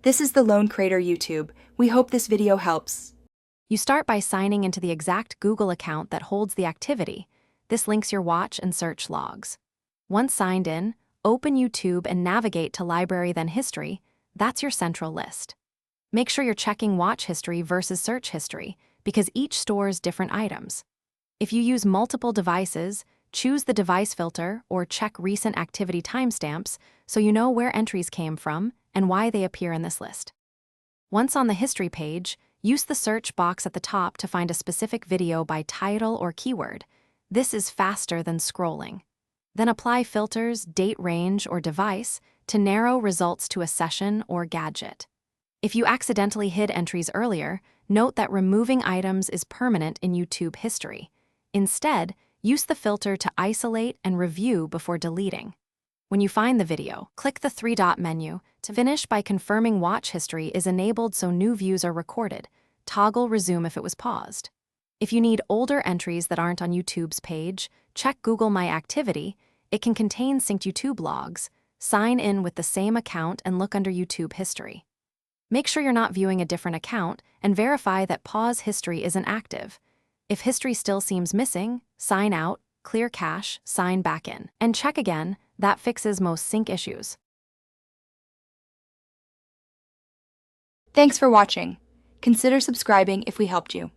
This is the Lone Creator YouTube. We hope this video helps. You start by signing into the exact Google account that holds the activity. This links your watch and search logs. Once signed in, open YouTube and navigate to Library then History. That's your central list. Make sure you're checking watch history versus search history, because each stores different items. If you use multiple devices, choose the device filter or check recent activity timestamps so you know where entries came from and why they appear in this list. Once on the history page, use the search box at the top to find a specific video by title or keyword. This is faster than scrolling. Then apply filters, date range, or device to narrow results to a session or gadget. If you accidentally hid entries earlier, note that removing items is permanent in YouTube history. Instead, use the filter to isolate and review before deleting. When you find the video, click the three-dot menu. To finish by confirming watch history is enabled so new views are recorded. Toggle resume if it was paused. If you need older entries that aren't on YouTube's page, check Google My Activity. It can contain synced YouTube logs. Sign in with the same account and look under YouTube history. Make sure you're not viewing a different account and verify that pause history isn't active. If history still seems missing, sign out, clear cache, sign back in, and check again. That fixes most sync issues. Thanks for watching. Consider subscribing if we helped you.